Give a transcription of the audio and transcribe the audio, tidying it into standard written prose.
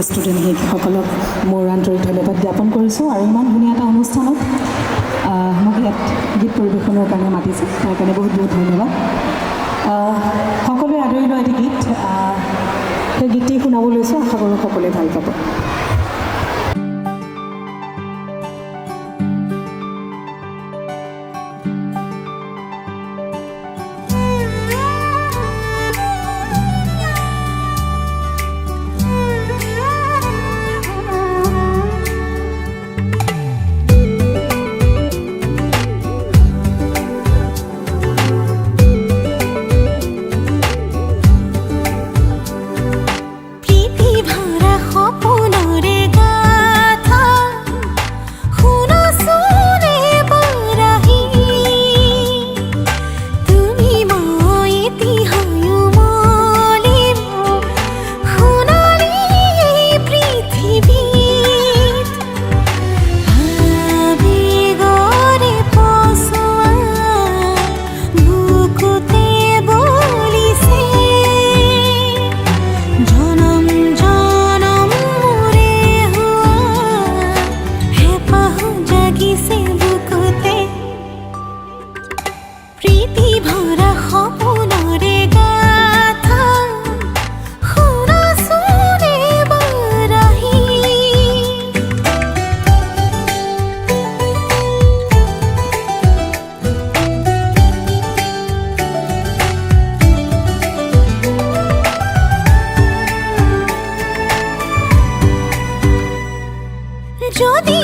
Student শিক্ষকসকলক মোৰ আন্তৰিক ধন্যবাদ জ্ঞাপন কৰিছোঁ আৰু ইমান ধুনীয়া এটা অনুষ্ঠানত মোক ইয়াত গীত পৰিৱেশনৰ কাৰণে মাতিছে তাৰ কাৰণে বহুত বহুত ধন্যবাদ। সকলোৱে আদৰি লোৱা এটি গীত, সেই গীতটি শুনাব লৈছোঁ, আশা কৰোঁ সকলোৱে ভাল পাব। যদি